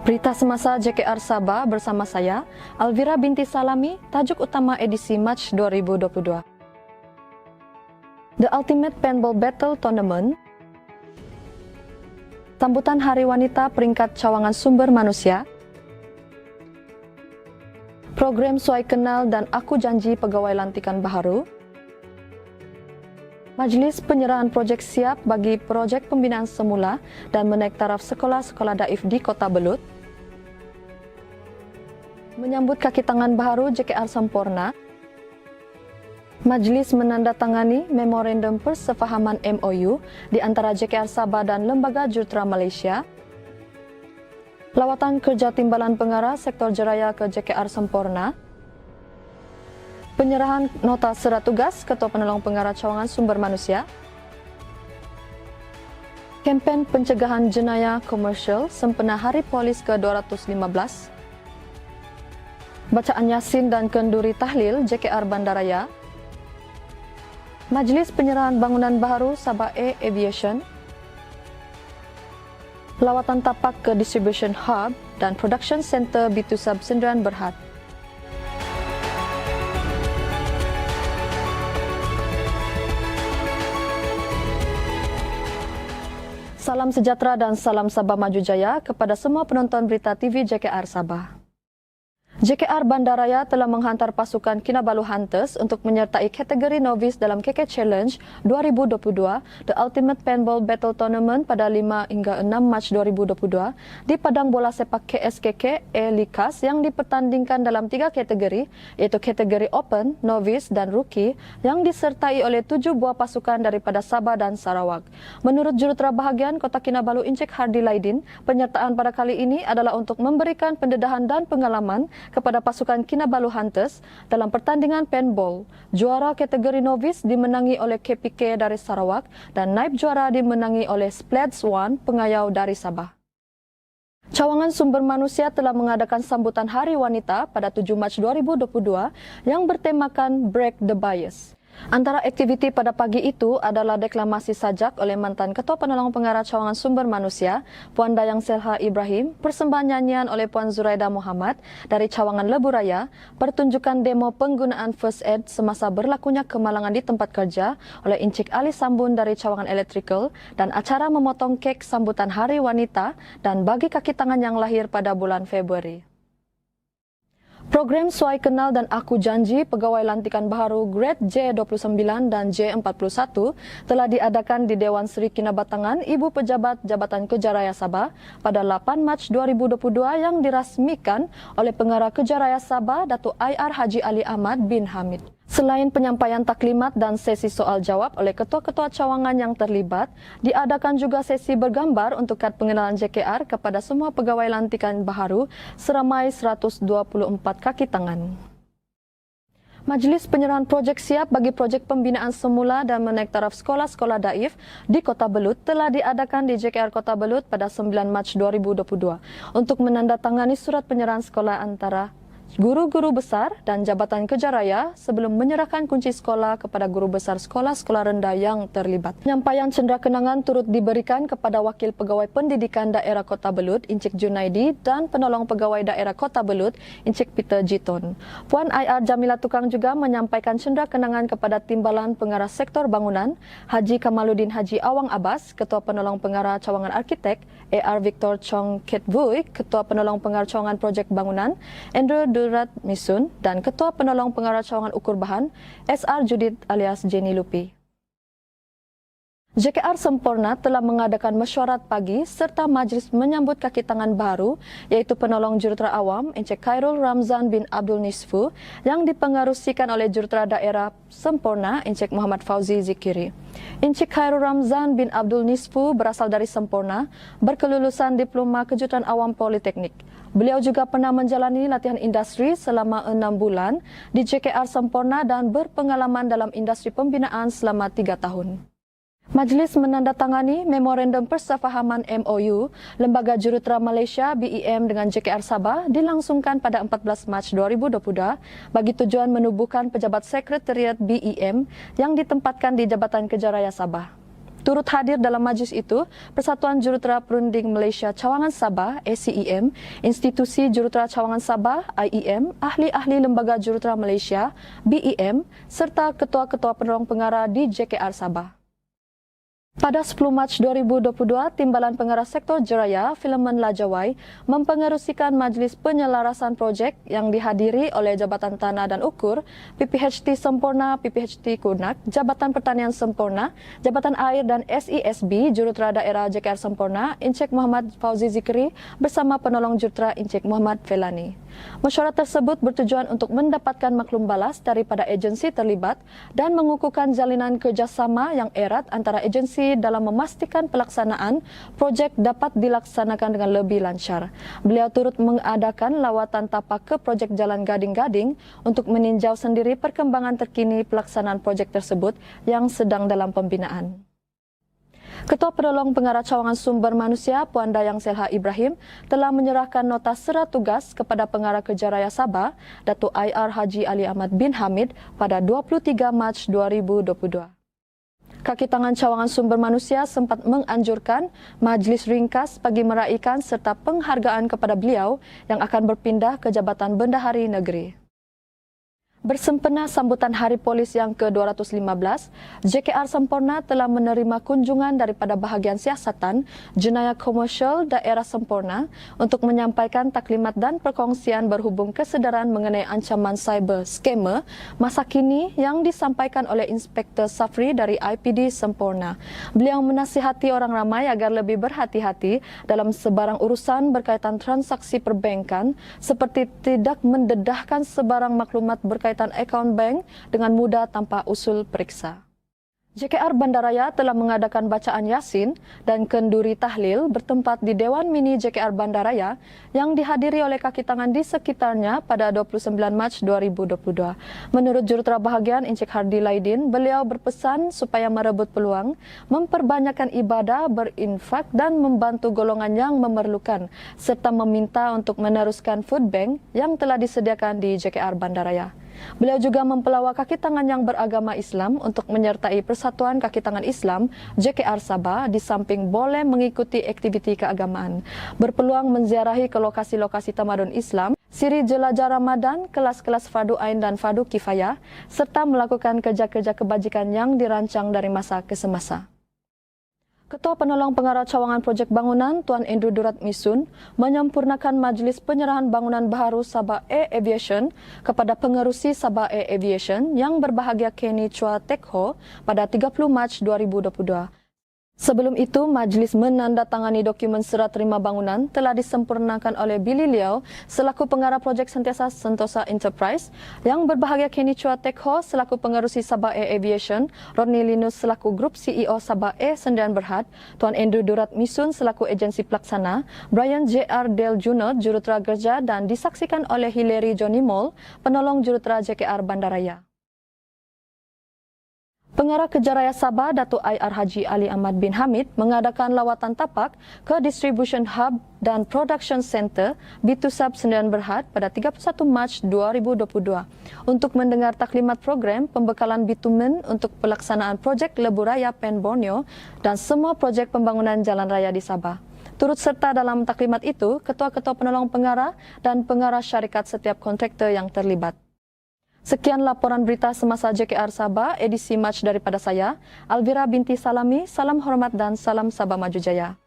Berita semasa JKR Sabah bersama saya, Alvira binti Salami, tajuk utama edisi Mac 2022. The Ultimate Paintball Battle Tournament, sambutan Hari Wanita peringkat cawangan sumber manusia, program Suai Kenal dan Aku Janji Pegawai Lantikan Baharu, Majlis penyerahan projek siap bagi projek pembinaan semula dan menaik taraf sekolah-sekolah daif di Kota Belud, menyambut kaki tangan baharu JKR Sempurna, Majlis menandatangani Memorandum Persefahaman MOU di antara JKR Sabah dan Lembaga Jurutera Malaysia, lawatan kerja timbalan pengarah sektor jeraya ke JKR Sempurna, penyerahan nota surat tugas Ketua Penolong Pengarah Cawangan Sumber Manusia, kempen pencegahan jenayah komersial sempena Hari Polis ke-215, bacaan Yasin dan kenduri tahlil JKR Bandaraya, Majlis penyerahan bangunan baharu Sabah Air Aviation, lawatan tapak ke Distribution Hub dan Production Center Bitusab Sendirian Berhad. Salam sejahtera dan salam Sabah Maju Jaya kepada semua penonton berita TV JKR Sabah. JKR Bandaraya telah menghantar pasukan Kinabalu Hunters untuk menyertai kategori novice dalam KK Challenge 2022 The Ultimate Paintball Battle Tournament pada 5 hingga 6 Mac 2022 di Padang Bola Sepak KSKK Likas yang dipertandingkan dalam 3 kategori, iaitu kategori Open, Novice dan Rookie yang disertai oleh 7 buah pasukan daripada Sabah dan Sarawak. Menurut Jurutera Bahagian Kota Kinabalu Encik Hardi Laidin, penyertaan pada kali ini adalah untuk memberikan pendedahan dan pengalaman kepada pasukan Kinabalu Hunters dalam pertandingan paintball. Juara kategori novice dimenangi oleh KPK dari Sarawak dan naib juara dimenangi oleh Splats One Pengayau dari Sabah. Cawangan Sumber Manusia telah mengadakan sambutan Hari Wanita pada 7 Mac 2022 yang bertemakan Break the Bias. Antara aktiviti pada pagi itu adalah deklamasi sajak oleh mantan Ketua Penolong Pengarah Cawangan Sumber Manusia, Puan Dayang Selha Ibrahim, persembahan nyanyian oleh Puan Zuraida Muhammad dari Cawangan Lebuh Raya, pertunjukan demo penggunaan first aid semasa berlakunya kemalangan di tempat kerja oleh Encik Ali Sambun dari Cawangan Electrical, dan acara memotong kek sambutan Hari Wanita dan bagi kaki tangan yang lahir pada bulan Februari. Program Suai Kenal dan Aku Janji Pegawai Lantikan Baharu Grade J29 dan J41 telah diadakan di Dewan Seri Kinabatangan Ibu Pejabat Jabatan Kejaraya Sabah pada 8 Mac 2022 yang dirasmikan oleh Pengarah Kejaraya Sabah Datuk IR Haji Ali Ahmad bin Hamid. Selain penyampaian taklimat dan sesi soal jawab oleh ketua-ketua cawangan yang terlibat, diadakan juga sesi bergambar untuk kad pengenalan JKR kepada semua pegawai lantikan baharu seramai 124 kaki tangan. Majlis penyerahan projek siap bagi projek pembinaan semula dan menaik taraf sekolah-sekolah daif di Kota Belud telah diadakan di JKR Kota Belud pada 9 Mac 2022 untuk menandatangani surat penyerahan sekolah antara guru-guru besar dan Jabatan Kejaraya sebelum menyerahkan kunci sekolah kepada guru besar sekolah-sekolah rendah yang terlibat. Penyampaian cendera kenangan turut diberikan kepada Wakil Pegawai Pendidikan Daerah Kota Belud, Encik Junaidi, dan Penolong Pegawai Daerah Kota Belud, Encik Peter Jiton. Puan IR Jamila Tukang juga menyampaikan cendera kenangan kepada Timbalan Pengarah Sektor Bangunan, Haji Kamaluddin Haji Awang Abbas, Ketua Penolong Pengarah Cawangan Arkitek, AR Victor Chong Ketvui, Ketua Penolong Pengarah Cawangan Projek Bangunan, Andrew Durat Misun, dan Ketua Penolong Pengarah Cawangan Ukur Bahan, SR Judith alias Jenny Lupi. JKR Sempurna telah mengadakan mesyuarat pagi serta majlis menyambut kaki tangan baru, iaitu Penolong Jurutera Awam Encik Khairul Ramzan bin Abdul Nisfu yang dipengarusikan oleh Jurutera Daerah Sempurna Encik Muhammad Fauzi Zikiri. Encik Khairul Ramzan bin Abdul Nisfu berasal dari Sempurna, berkelulusan Diploma Kejuruteraan Awam Politeknik. Beliau juga pernah menjalani latihan industri selama 6 bulan di JKR Sempurna dan berpengalaman dalam industri pembinaan selama 3 tahun. Majlis menandatangani Memorandum Persefahaman MOU Lembaga Jurutera Malaysia BEM dengan JKR Sabah dilangsungkan pada 14 Mac 2022 bagi tujuan menubuhkan pejabat sekretariat BEM yang ditempatkan di Jabatan Kejaraya Sabah. Turut hadir dalam majlis itu, Persatuan Jurutera Perunding Malaysia Cawangan Sabah (ACEM), Institusi Jurutera Cawangan Sabah (IEM), ahli-ahli Lembaga Jurutera Malaysia (BEM), serta ketua-ketua penolong pengarah di JKR Sabah. Pada 10 Mac 2022, Timbalan Pengarah Sektor Jeraya, Fileman Lajawai, mempengerusikan Majlis Penyelarasan Projek yang dihadiri oleh Jabatan Tanah dan Ukur, PPHT Sempurna, PPHT Kunak, Jabatan Pertanian Sempurna, Jabatan Air dan SESB, Jurutera Daerah JKR Sempurna, Encik Muhammad Fauzi Zikri bersama penolong Jurutera Encik Muhammad Felani. Mesyuarat tersebut bertujuan untuk mendapatkan maklum balas daripada agensi terlibat dan mengukuhkan jalinan kerjasama yang erat antara agensi dalam memastikan pelaksanaan projek dapat dilaksanakan dengan lebih lancar. Beliau turut mengadakan lawatan tapak ke projek Jalan Gading-Gading untuk meninjau sendiri perkembangan terkini pelaksanaan projek tersebut yang sedang dalam pembinaan. Ketua Penolong Pengarah Cawangan Sumber Manusia Puan Dayang Selha Ibrahim telah menyerahkan nota serat tugas kepada Pengarah Kerja Raya Sabah, Datuk IR Haji Ali Ahmad bin Hamid pada 23 Mac 2022. Kaki Tangan Cawangan Sumber Manusia sempat menganjurkan majlis ringkas bagi meraihkan serta penghargaan kepada beliau yang akan berpindah ke Jabatan Bendahari Negeri. Bersempena sambutan Hari Polis yang ke-215, JKR Sempurna telah menerima kunjungan daripada bahagian siasatan Jenayah Komersial Daerah Sempurna untuk menyampaikan taklimat dan perkongsian berhubung kesedaran mengenai ancaman cyber scammer masa kini yang disampaikan oleh Inspektor Safri dari IPD Sempurna. Beliau menasihati orang ramai agar lebih berhati-hati dalam sebarang urusan berkaitan transaksi perbankan seperti tidak mendedahkan sebarang maklumat berkaitan akaun bank dengan mudah tanpa usul periksa. JKR Bandaraya telah mengadakan bacaan Yasin dan kenduri tahlil bertempat di Dewan Mini JKR Bandaraya yang dihadiri oleh kaki tangan di sekitarnya pada 29 Mac 2022. Menurut Jurutera Bahagian Encik Hardi Laidin, beliau berpesan supaya merebut peluang, memperbanyakkan ibadah, berinfak dan membantu golongan yang memerlukan serta meminta untuk meneruskan food bank yang telah disediakan di JKR Bandaraya. Beliau juga mempelawak kaki tangan yang beragama Islam untuk menyertai Persatuan Kaki Tangan Islam JKR Sabah di samping boleh mengikuti aktiviti keagamaan. Berpeluang menziarahi ke lokasi-lokasi tamadun Islam, siri jelajah Ramadan, kelas-kelas Fardu Ain dan Fardu Kifayah, serta melakukan kerja-kerja kebajikan yang dirancang dari masa ke semasa. Ketua Penolong Pengarah Cawangan Projek Bangunan Tuan Andrew Durat Misun menyempurnakan Majlis Penyerahan Bangunan Baharu Sabah Air Aviation kepada pengerusi Sabah Air Aviation yang berbahagia Kenny Chua Tek Ho pada 30 Mac 2022. Sebelum itu, majlis menandatangani dokumen serah terima bangunan telah disempurnakan oleh Billy Liao selaku pengarah projek Sentiasa Sentosa Enterprise, yang berbahagia Kenny Chua Tek Ho selaku pengerusi Sabah Air Aviation, Rodney Linus selaku Grup CEO Sabah Air Sdn Berhad, Tuan Andrew Durat Misun selaku agensi pelaksana, Brian J.R. Del Junot, Jurutera Gerja dan disaksikan oleh Hilary Johnny Mall, penolong Jurutera JKR Bandaraya. Pengarah Kerja Raya Sabah, Datuk IR Haji Ali Ahmad bin Hamid mengadakan lawatan tapak ke Distribution Hub dan Production Center Bitusab Sdn Berhad pada 31 Mac 2022 untuk mendengar taklimat program pembekalan bitumen untuk pelaksanaan projek Lebuh Raya Pen Borneo dan semua projek pembangunan jalan raya di Sabah. Turut serta dalam taklimat itu, ketua-ketua penolong pengarah dan pengarah syarikat setiap kontraktor yang terlibat. Sekian laporan berita semasa JKR Sabah edisi Mac daripada saya, Alvira binti Salami. Salam hormat dan salam Sabah Maju Jaya.